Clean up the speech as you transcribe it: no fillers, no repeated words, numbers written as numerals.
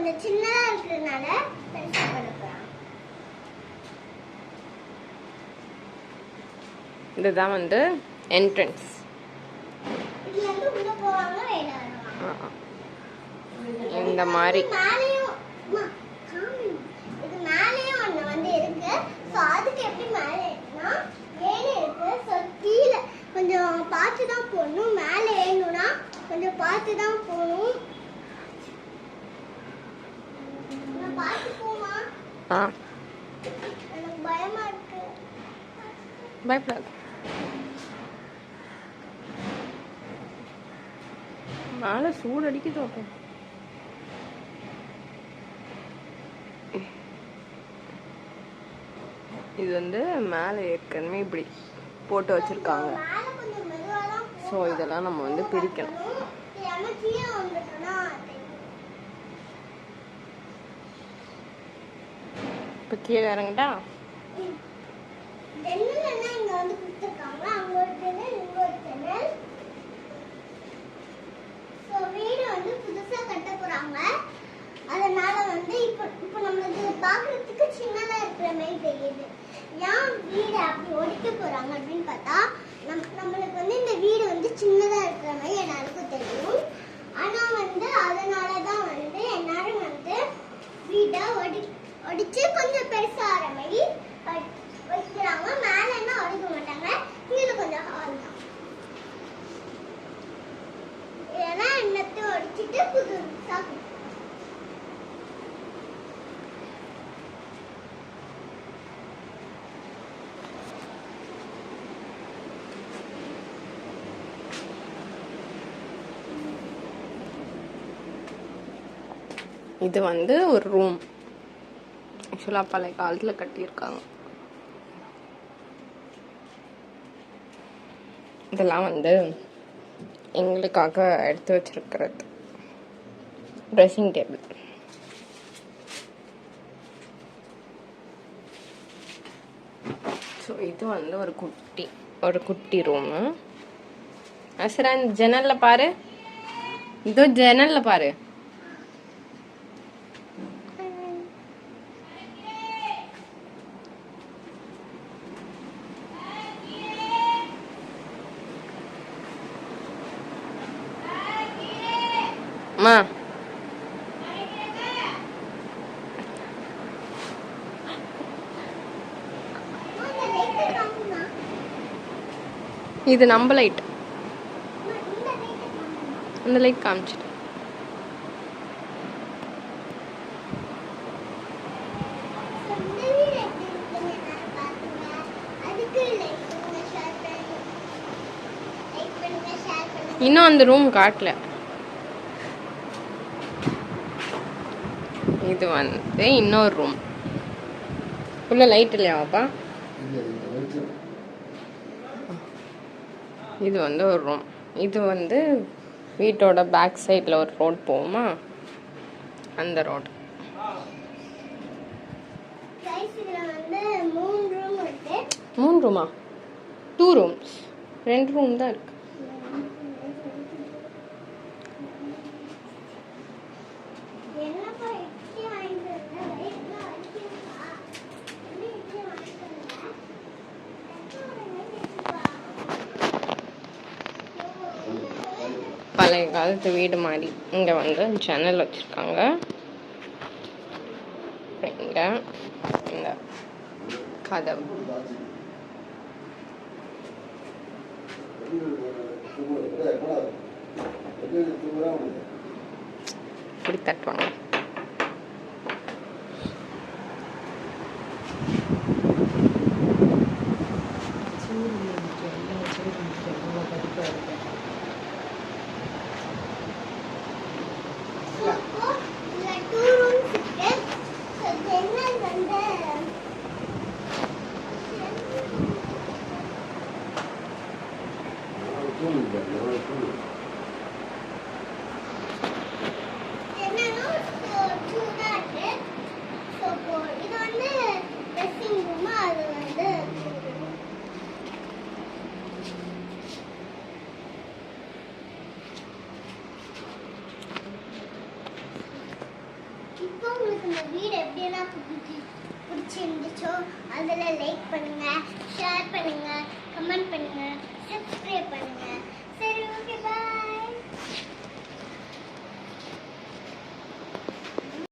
கொஞ்சம் சின்னதா இருக்கிறதுனால பெருசா பண்ணலாம். இதுதான் வந்து என்ட்ரன்ஸ். இதுல இருந்து உள்ள போவாங்க வெளிய வருவாங்க. இந்த மாதிரி இது மேலேயும் ஒண்ணு வந்து இருக்கு. சோ அதுக்கு எப்படி மேலேனா ஏணி இருக்கு. சோ கீழ கொஞ்சம் பார்த்து தான் போகணும். மேலே ஏறணும்னா கொஞ்சம் பார்த்து தான் போகணும். நான் பார்த்து போமா? எனக்கு பயமா இருக்கு. பயப்படாத. மேலே சூடு அடிக்குது. இது வந்து மேலே ஏற்கனவே இப்படி போட்டு வச்சிருக்காங்க. ஸோ இதெல்லாம் நம்ம வந்து பிரிக்கணும். இப்போ கீழே இறங்கட்டா? வீடு வந்து புதுசா கட்ட போறாங்க. அதனால வந்து இப்போ நம்மளுக்கு பாக்குறதுக்கு சின்னதா இருக்கிற மாதிரி தெரியுது. ஏன் வீடு அப்படி ஒடிக்க போறாங்க அப்படின்னு பார்த்தா நம்மளுக்கு வந்து இந்த வீடு வந்து சின்னதா இருக்கிற மாதிரி எல்லாருக்கும் தெரியும். ஆனா வந்து அதனாலதான் வந்து எல்லாரும் வந்து வீட்டை ஒடிச்சு கொஞ்சம் பெருசா ஆகிற மாதிரி வைக்கிறாங்க. மேல என்ன ஒடிக்க மாட்டாங்க. கீழே கொஞ்சம் ஹால் தான். ஏன்னா என்னத்தை ஒடிச்சிட்டு புதுசா இது வந்து ஒரு ரூம். ஆக்சுவலாக பழைய காலத்தில் கட்டியிருக்காங்க. இதெல்லாம் வந்து எங்களுக்காக எடுத்து வச்சிருக்கிறது ட்ரெஸ்ஸிங் டேபிள். ஸோ இது வந்து ஒரு குட்டி ரூமு. அசரா இந்த ஜன்னலில் பாரு. இதோ ஜன்னலில் பாரு. அம்மா இது நம்ம லைட். அந்த லைட் காமிச்சிட்டு இன்னும் அந்த ரூம் காட்டல. இது வந்து இன்னொரு ரூம். உள்ள லைட் இல்லையாப்பா? இது வந்து ஒரு ரூம். இது வந்து வீட்டோட பேக் சைடில் ஒரு ரோட் போகுமா, அந்த ரோடு. மூணு ரூமா? 2 ரூம்ஸ். 2 ரூம் தான் இருக்கு. பழைய காலத்து வீடு மாதிரி. இங்கே வந்து ஜன்னல் வச்சுருக்காங்க. இங்கே இந்த கதவு. இப்படி தட்டுவாங்க. இப்போ உங்களுக்கு இந்த வீடு எப்படியெல்லாம் பிடிச்சிருந்துச்சோ அதில் லைக் பண்ணுங்க, ஷேர் பண்ணுங்க, கமெண்ட் பண்ணுங்க, சப்ஸ்கிரைப் பண்ணுங்க. சரி, ஓகே, பாய்.